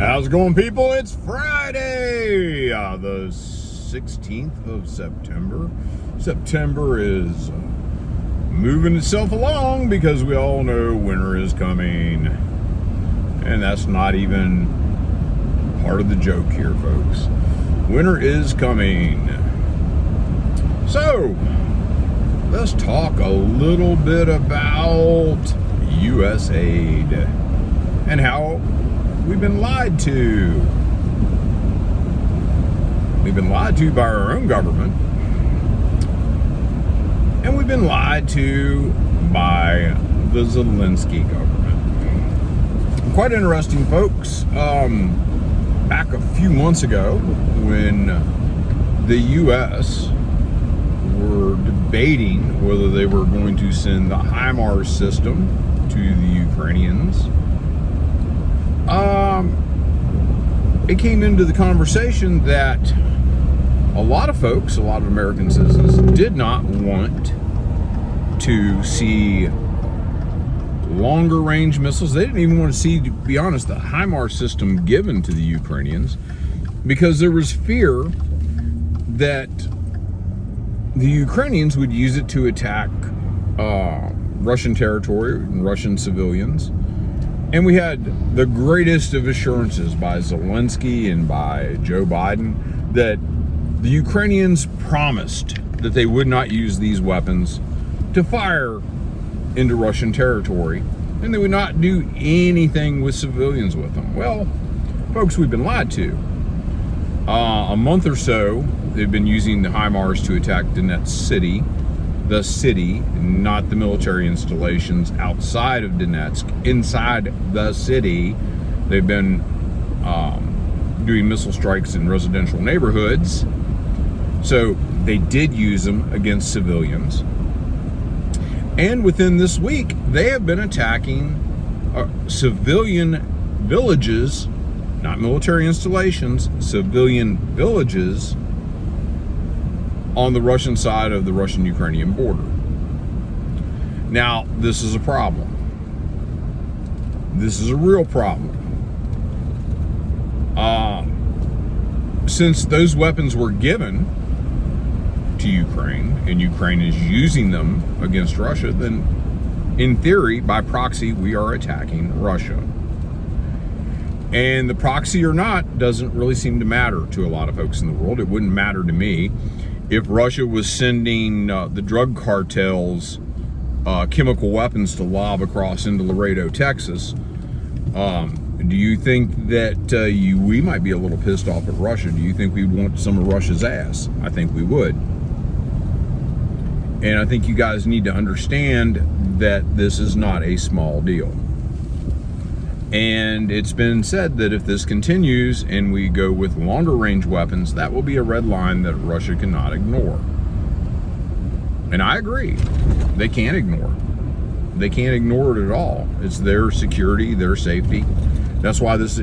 How's it going, people? It's Friday, the 16th of September. September is moving itself along because we all know winter is coming. And that's not even part of the joke here, folks. Winter is coming. So, let's talk a little bit about U.S. aid and how we've been lied to. We've been lied to by our own government. And we've been lied to by the Zelensky government. Quite interesting, folks. Back a few months ago, when the U.S. were debating whether they were going to send the HIMARS system to the Ukrainians, it came into the conversation that a lot of folks, a lot of American citizens, did not want to see longer range missiles. They didn't even want to see, to be honest, the HIMARS system given to the Ukrainians, because there was fear that the Ukrainians would use it to attack Russian territory and Russian civilians. And we had the greatest of assurances by Zelensky and by Joe Biden that the Ukrainians promised that they would not use these weapons to fire into Russian territory, and they would not do anything with civilians with them. Well, folks, we've been lied to. A month or so, they've been using the HIMARS to attack Donetsk city, the city, not the military installations outside of Donetsk. Inside the city, they've been doing missile strikes in residential neighborhoods. So they did use them against civilians. And within this week, they have been attacking civilian villages, not military installations, civilian villages on the Russian side of the Russian-Ukrainian border. Now, this is a problem. This is a real problem. Since those weapons were given to Ukraine, and Ukraine is using them against Russia, then in theory, by proxy, we are attacking Russia. And the proxy or not doesn't really seem to matter to a lot of folks in the world. It wouldn't matter to me if Russia was sending the drug cartels chemical weapons to lob across into Laredo, Texas. Do you think that we might be a little pissed off at Russia? Do you think we'd want some of Russia's ass? I think we would. And I think you guys need to understand that this is not a small deal. And it's been said that if this continues and we go with longer range weapons, that will be a red line that Russia cannot ignore. And I agree. They can't ignore it. They can't ignore it at all. It's their security, their safety. That's why this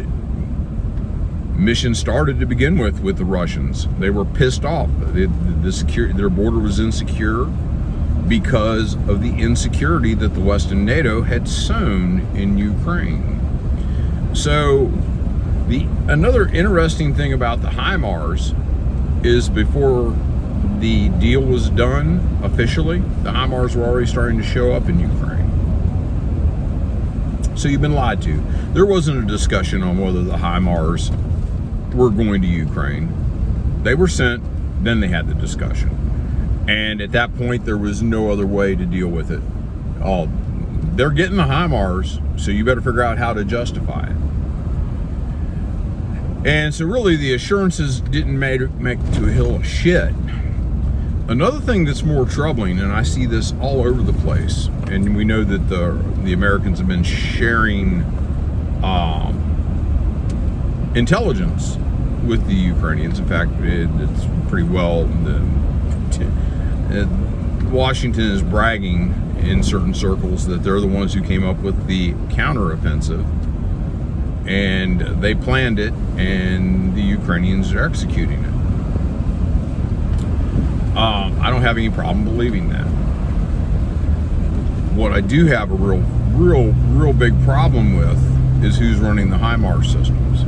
mission started to begin with the Russians. They were pissed off. Their border was insecure because of the insecurity that the West and NATO had sown in Ukraine. So another interesting thing about the HIMARS is before the deal was done officially, the HIMARS were already starting to show up in Ukraine. So you've been lied to. There wasn't a discussion on whether the HIMARS were going to Ukraine. They were sent, then they had the discussion. And at that point, there was no other way to deal with it. They're getting the HIMARS, so you better figure out how to justify it. And so really, the assurances didn't make to a hill of shit. Another thing that's more troubling, and I see this all over the place, and we know that the Americans have been sharing intelligence with the Ukrainians. In fact, it's pretty well, Washington is bragging in certain circles that they're the ones who came up with the counteroffensive, and they planned it, and the Ukrainians are executing it. I don't have any problem believing that. What I do have a real big problem with is who's running the HIMARS systems.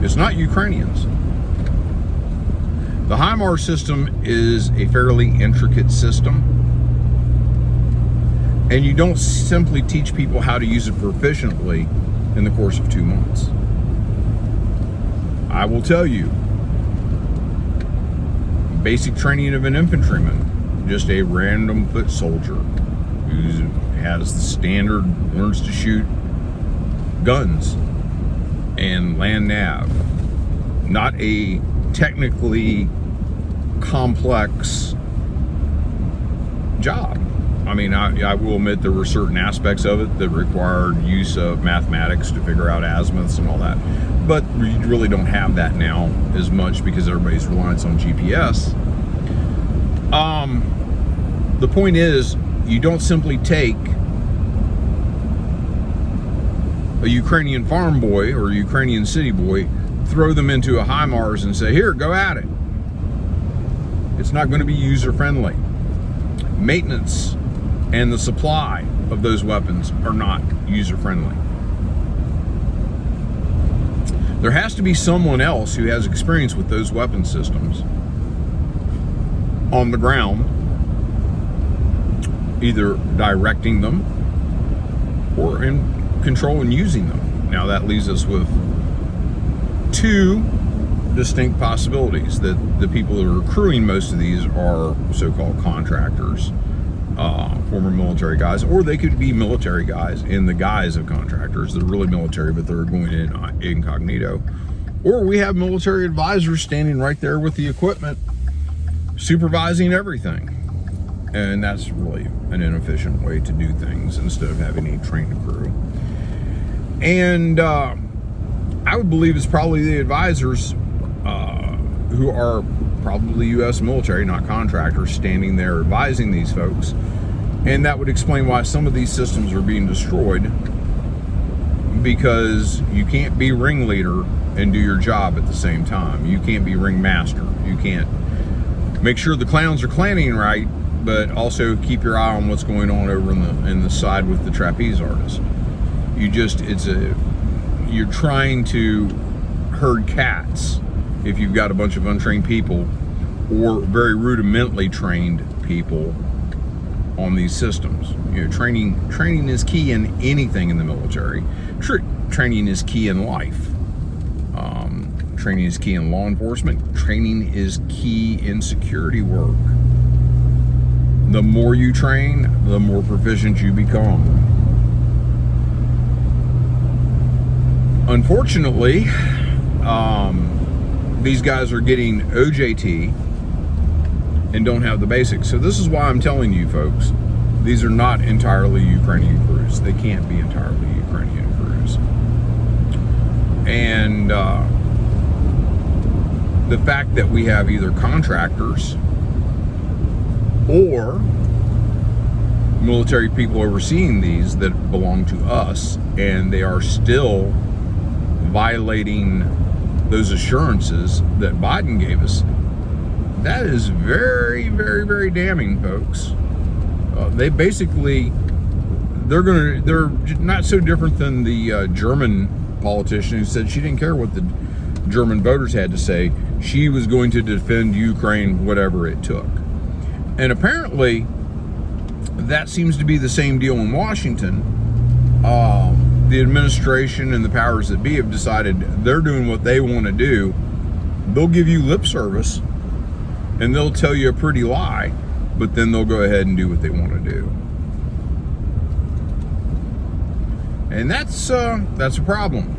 It's not Ukrainians. The HIMARS system is a fairly intricate system, and you don't simply teach people how to use it proficiently in the course of 2 months. I will tell you, basic training of an infantryman, just a random foot soldier who has the standard, learns to shoot guns and land nav, not a technically complex job. I mean, I will admit there were certain aspects of it that required use of mathematics to figure out azimuths and all that. But you really don't have that now as much because everybody's reliant on GPS. The point is, you don't simply take a Ukrainian farm boy or a Ukrainian city boy, throw them into a HIMARS and say, here, go at it. It's not going to be user-friendly. Maintenance and the supply of those weapons are not user-friendly. There has to be someone else who has experience with those weapon systems on the ground, either directing them or in control and using them. Now that leaves us with two distinct possibilities: that the people that are accruing most of these are so-called contractors, former military guys, or they could be military guys in the guise of contractors. They're really military, but they're going in incognito. Or we have military advisors standing right there with the equipment, supervising everything. And that's really an inefficient way to do things instead of having a trained crew. And I would believe it's probably the advisors who are probably U.S. military, not contractors, standing there advising these folks. And that would explain why some of these systems are being destroyed, because you can't be ringleader and do your job at the same time. You can't be ringmaster. You can't make sure the clowns are clanning right, but also keep your eye on what's going on over in the side with the trapeze artist. You're trying to herd cats if you've got a bunch of untrained people or very rudimentally trained people on these systems. You know, training is key in anything in the military. Training is key in life. Training is key in law enforcement. Training is key in security work. The more you train, the more proficient you become. Unfortunately, these guys are getting OJT and don't have the basics. So this is why I'm telling you folks, these are not entirely Ukrainian crews. They can't be entirely Ukrainian crews. And the fact that we have either contractors or military people overseeing these that belong to us, and they are still violating those assurances that Biden gave us, that is very, very, very damning, folks. They're not so different than the German politician who said she didn't care what the German voters had to say. She was going to defend Ukraine, whatever it took. And apparently, that seems to be the same deal in Washington. The administration and the powers that be have decided they're doing what they want to do. They'll give you lip service, and they'll tell you a pretty lie, but then they'll go ahead and do what they want to do. And that's a problem.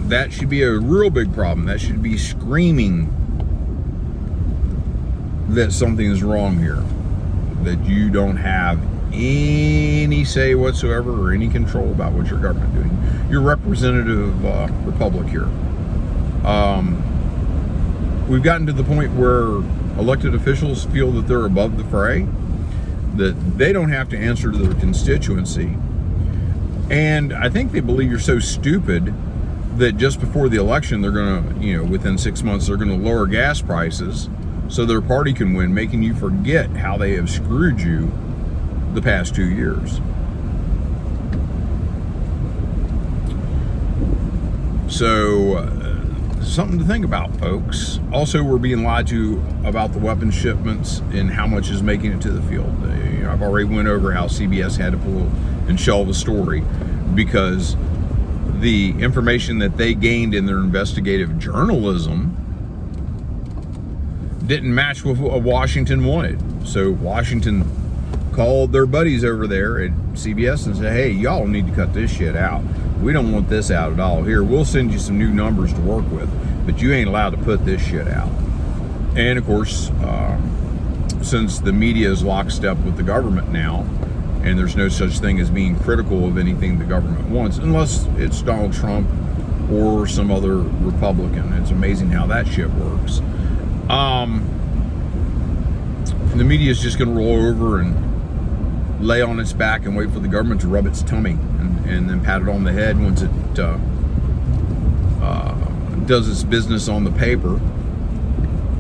That should be a real big problem. That should be screaming that something is wrong here, that you don't have any say whatsoever or any control about what your government is doing. You're representative of the public here. We've gotten to the point where elected officials feel that they're above the fray, that they don't have to answer to their constituency. And I think they believe you're so stupid that just before the election, they're going to, within 6 months, they're going to lower gas prices so their party can win, making you forget how they have screwed you the past 2 years. So something to think about, folks. Also, we're being lied to about the weapons shipments and how much is making it to the field. I've already went over how CBS had to pull and shelve a story because the information that they gained in their investigative journalism didn't match with what Washington wanted. So Washington called their buddies over there at CBS and said, hey, y'all need to cut this shit out. We don't want this out at all. Here, we'll send you some new numbers to work with, but you ain't allowed to put this shit out. And of course, since the media is lockstep with the government now, and there's no such thing as being critical of anything the government wants, unless it's Donald Trump or some other Republican. It's amazing how that shit works. The media is just going to roll over and lay on its back and wait for the government to rub its tummy and then pat it on the head once it does its business on the paper,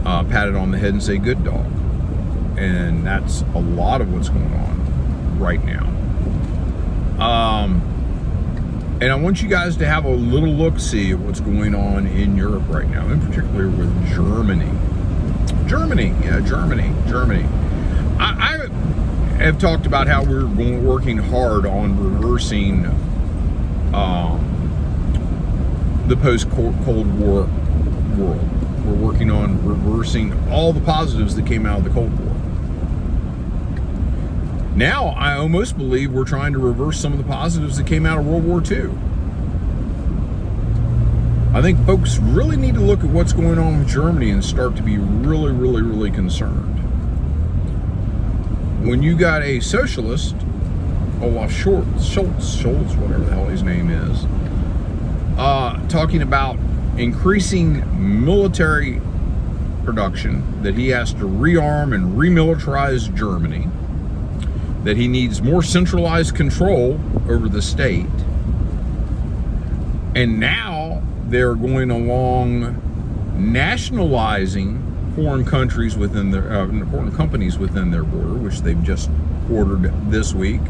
pat it on the head and say, good dog. And that's a lot of what's going on right now. And I want you guys to have a little look-see at what's going on in Europe right now, in particular with Germany. Germany. I have talked about how we're working hard on reversing the post-Cold War world. We're working on reversing all the positives that came out of the Cold War. Now, I almost believe we're trying to reverse some of the positives that came out of World War II. I think folks really need to look at what's going on with Germany and start to be really, really, really concerned. When you got a socialist, Olaf Scholz, whatever the hell his name is, talking about increasing military production, that he has to rearm and remilitarize Germany, that he needs more centralized control over the state, and now they're going along nationalizing foreign countries within their foreign companies within their border, which they've just ordered this week.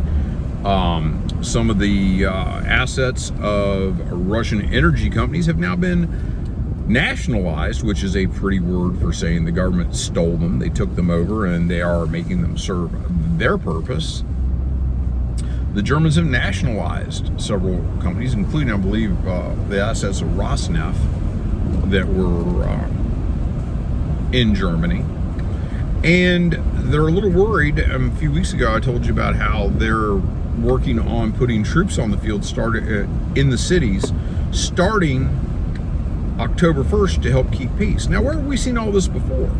Some of the assets of Russian energy companies have now been nationalized, which is a pretty word for saying the government stole them. They took them over and they are making them serve their purpose. The Germans have nationalized several companies, including, I believe, the assets of Rosneft that were in Germany. And they're a little worried. A few weeks ago, I told you about how they're working on putting troops on the field in the cities starting October 1st to help keep peace. Now, where have we seen all this before?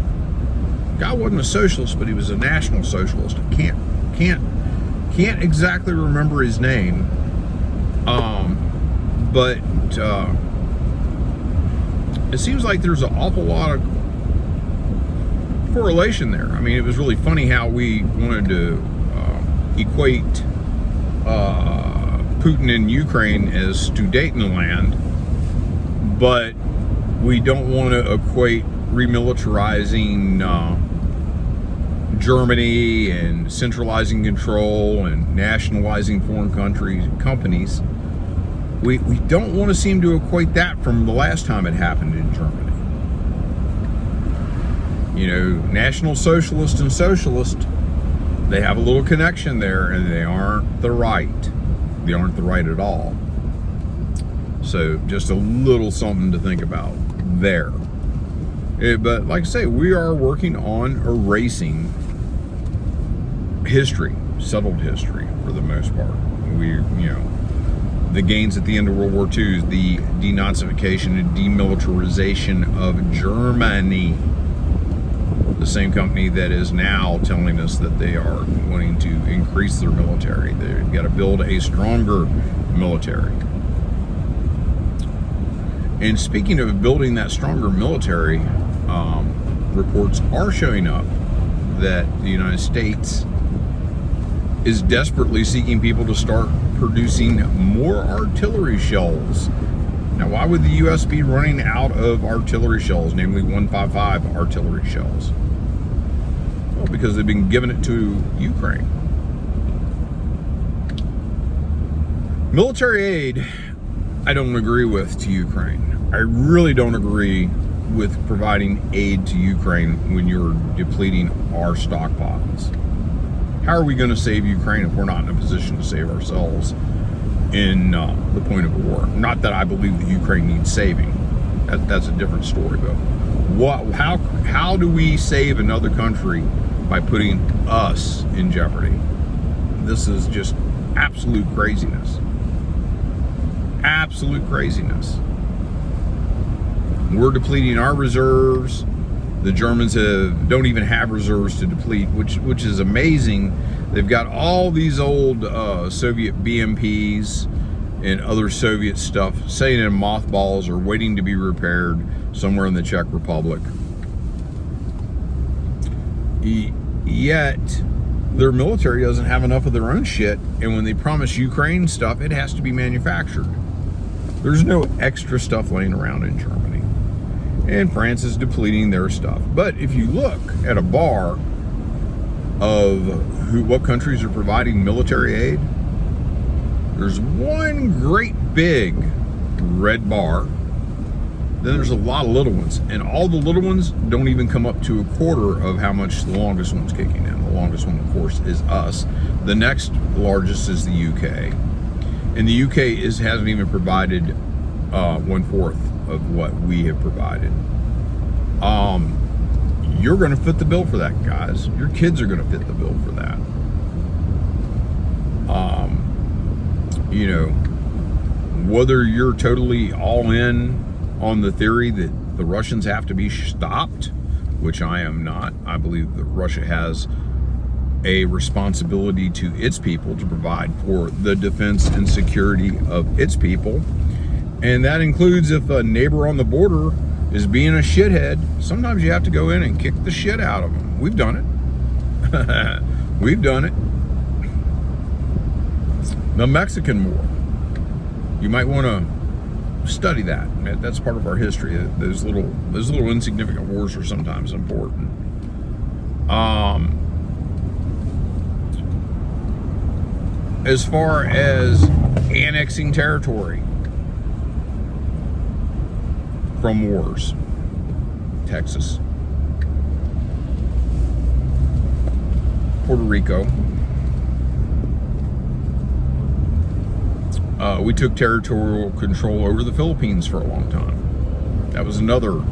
Guy wasn't a socialist, but he was a national socialist. I can't exactly remember his name, but it seems like there's an awful lot of correlation there. I mean, it was really funny how we wanted to equate Putin in Ukraine as Sudetenland, but we don't want to equate remilitarizing Germany and centralizing control and nationalizing foreign companies. We don't want to seem to equate that from the last time it happened in Germany. You know, National Socialist and Socialist, they have a little connection there, and they aren't the right. They aren't the right at all. So just a little something to think about there. But like I say, we are working on erasing history, settled history for the most part. The gains at the end of World War II is the denazification and demilitarization of Germany. The same company that is now telling us that they are wanting to increase their military. They've got to build a stronger military. And speaking of building that stronger military, reports are showing up that the United States is desperately seeking people to start producing more artillery shells. Now, why would the U.S. be running out of artillery shells, namely 155 artillery shells? Well, because they've been giving it to Ukraine. Military aid, I don't agree with to Ukraine. I really don't agree with providing aid to Ukraine when you're depleting our stockpiles. How are we going to save Ukraine if we're not in a position to save ourselves in the point of war? Not that I believe that Ukraine needs saving. That's a different story, though. How do we save another country by putting us in jeopardy? This is just absolute craziness. Absolute craziness. We're depleting our reserves. The Germans don't even have reserves to deplete, which is amazing. They've got all these old Soviet BMPs and other Soviet stuff sitting in mothballs or waiting to be repaired somewhere in the Czech Republic. Yet their military doesn't have enough of their own shit, and when they promise Ukraine stuff, it has to be manufactured. There's no extra stuff laying around in Germany. And France is depleting their stuff. But if you look at a bar of what countries are providing military aid, there's one great big red bar. Then there's a lot of little ones. And all the little ones don't even come up to a quarter of how much the longest one's kicking in. The longest one, of course, is us. The next largest is the UK. And the UK hasn't even provided 1/4 of what we have provided. You're going to fit the bill for that, guys. Your kids are going to fit the bill for that. You know, whether you're totally all in on the theory that the Russians have to be stopped, which I am not. I believe that Russia has a responsibility to its people to provide for the defense and security of its people. And that includes if a neighbor on the border is being a shithead, sometimes you have to go in and kick the shit out of them. We've done it. We've done it. The Mexican War. You might want to study that. That's part of our history. Those little insignificant wars are sometimes important. As far as annexing territory from wars, Texas, Puerto Rico, we took territorial control over the Philippines for a long time. That was another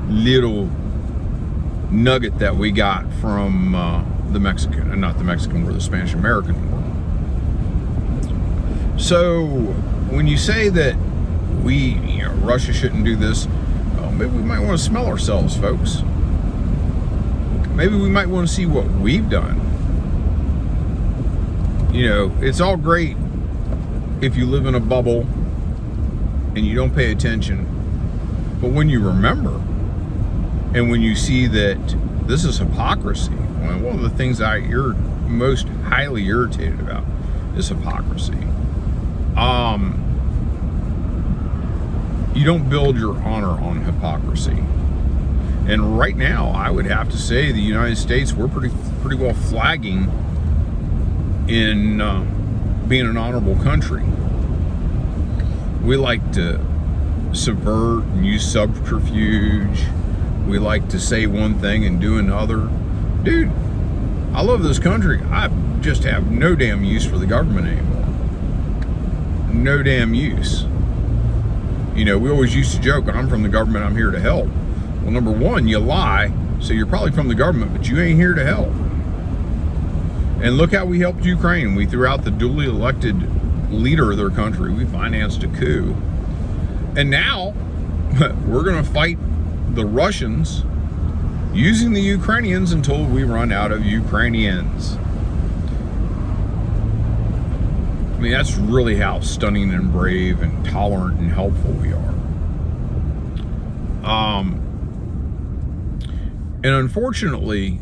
little nugget that we got from the Spanish-American War. So when you say that Russia shouldn't do this, maybe we might want to smell ourselves, folks. Maybe we might want to see what we've done. It's all great if you live in a bubble and you don't pay attention. But when you remember and when you see that this is hypocrisy, one of the things you're most highly irritated about is hypocrisy. You don't build your honor on hypocrisy. And right now, I would have to say the United States, we're pretty well flagging in being an honorable country. We like to subvert and use subterfuge. We like to say one thing and do another. Dude, I love this country. I just have no damn use for the government anymore. No damn use. We always used to joke, I'm from the government, I'm here to help. Well, number one, you lie, so you're probably from the government, but you ain't here to help. And look how we helped Ukraine. We threw out the duly elected leader of their country. We financed a coup. And now, we're going to fight the Russians using the Ukrainians until we run out of Ukrainians. I mean, that's really how stunning and brave and tolerant and helpful we are. And unfortunately,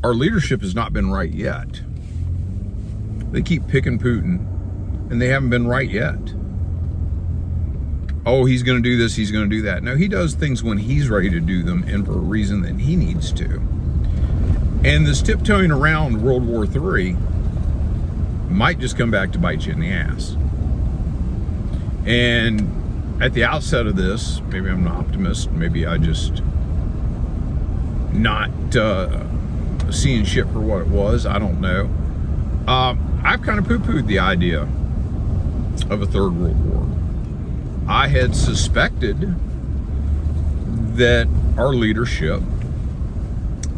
our leadership has not been right yet. They keep picking Putin, and they haven't been right yet. Oh, he's going to do this, he's going to do that. No, he does things when he's ready to do them and for a reason that he needs to. And this tiptoeing around World War III might just come back to bite you in the ass. And at the outset of this, maybe I'm an optimist, maybe I just not seeing shit for what it was, I don't know. I've kind of poo-pooed the idea of a third world war. I had suspected that our leadership,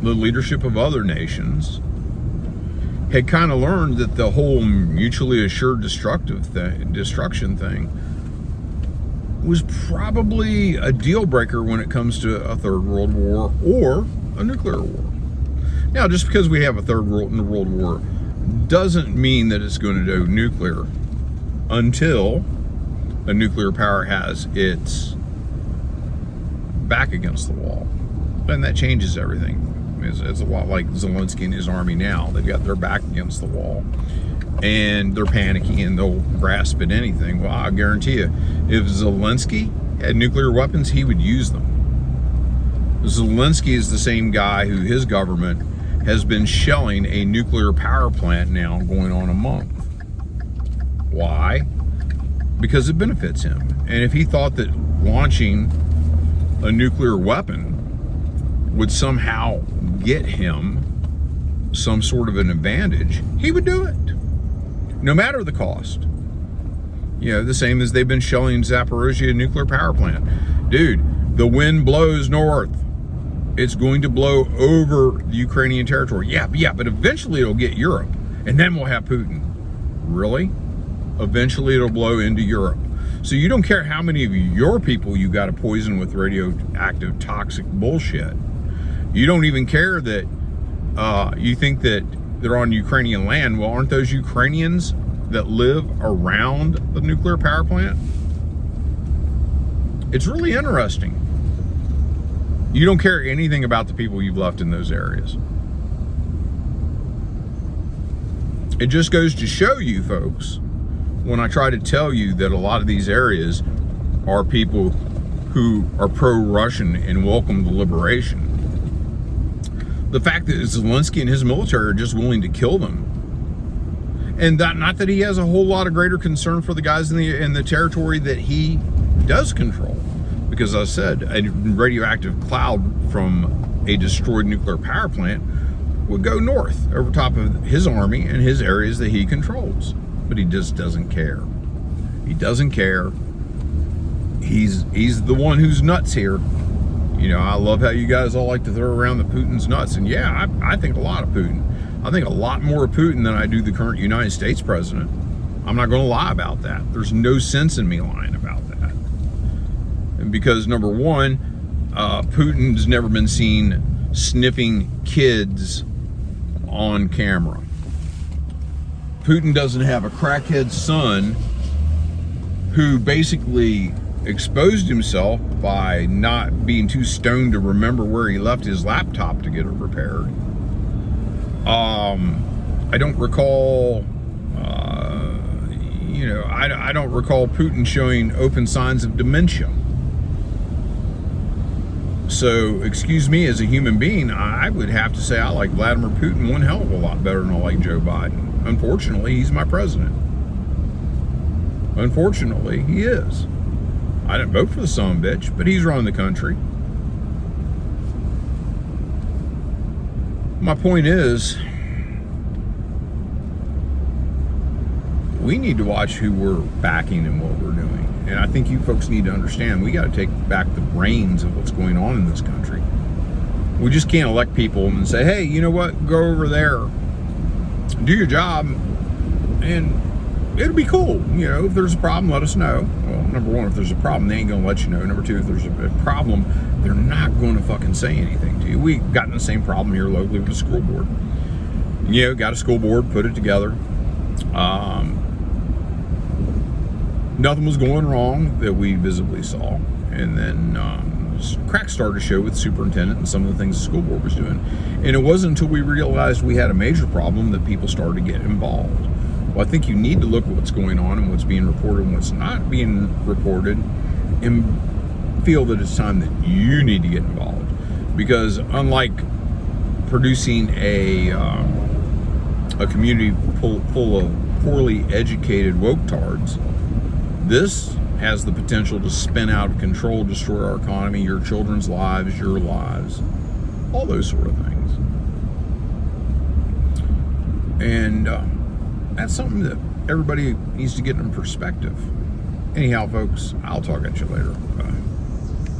the leadership of other nations, had kind of learned that the whole mutually assured destruction thing was probably a deal breaker when it comes to a third world war or a nuclear war. Now, just because we have a third world war doesn't mean that it's going to go nuclear until a nuclear power has its back against the wall. And that changes everything. It's a lot like Zelensky and his army now. They've got their back against the wall and they're panicking and they'll grasp at anything. Well, I guarantee you, if Zelensky had nuclear weapons, he would use them. Zelensky is the same guy who his government has been shelling a nuclear power plant now going on a month. Why? Because it benefits him. And if he thought that launching a nuclear weapon would somehow get him some sort of an advantage, he would do it, no matter the cost. You know, the same as they've been shelling Zaporozhye nuclear power plant. Dude, the wind blows north. It's going to blow over the Ukrainian territory. Yeah, but eventually it'll get Europe, and then we'll have Putin. Really? Eventually it'll blow into Europe. So you don't care how many of your people you got to poison with radioactive toxic bullshit. You don't even care that you think that they're on Ukrainian land. Well, aren't those Ukrainians that live around the nuclear power plant? It's really interesting. You don't care anything about the people you've left in those areas. It just goes to show you, folks, when I try to tell you that a lot of these areas are people who are pro-Russian and welcome the liberation. The fact that Zelensky and his military are just willing to kill them. And not that he has a whole lot of greater concern for the guys in the territory that he does control. Because as I said, a radioactive cloud from a destroyed nuclear power plant would go north over top of his army and his areas that he controls. But he just doesn't care. He doesn't care. He's the one who's nuts here. You know, I love how you guys all like to throw around the Putin's nuts. And yeah, I think a lot of Putin. I think a lot more of Putin than I do the current United States president. I'm not going to lie about that. There's no sense in me lying about that. And because, number one, Putin's never been seen sniffing kids on camera. Putin doesn't have a crackhead son who basically exposed himself by not being too stoned to remember where he left his laptop to get it repaired. I don't recall, I don't recall Putin showing open signs of dementia. So, excuse me, as a human being, I would have to say I like Vladimir Putin one hell of a lot better than I like Joe Biden. Unfortunately, he's my president. Unfortunately, he is. I didn't vote for the son of a bitch, but he's running the country. My point is, we need to watch who we're backing and what we're doing. And I think you folks need to understand, we got to take back the reins of what's going on in this country. We just can't elect people and say, hey, you know what, go over there, do your job, and it'll be cool. You know, if there's a problem, let us know. Well, number one, if there's a problem, they ain't going to let you know. Number two, if there's a problem, they're not going to fucking say anything to you. We've gotten the same problem here locally with the school board. You know, got a school board, put it together. Nothing was going wrong that we visibly saw. And then cracks started to show with the superintendent and some of the things the school board was doing. And it wasn't until we realized we had a major problem that people started to get involved. Well, I think you need to look at what's going on and what's being reported and what's not being reported and feel that it's time that you need to get involved. Because unlike producing a community full of poorly educated woke-tards, this has the potential to spin out of control, destroy our economy, your children's lives, your lives, all those sort of things. And that's something that everybody needs to get in perspective. Anyhow, folks, I'll talk at you later. Bye.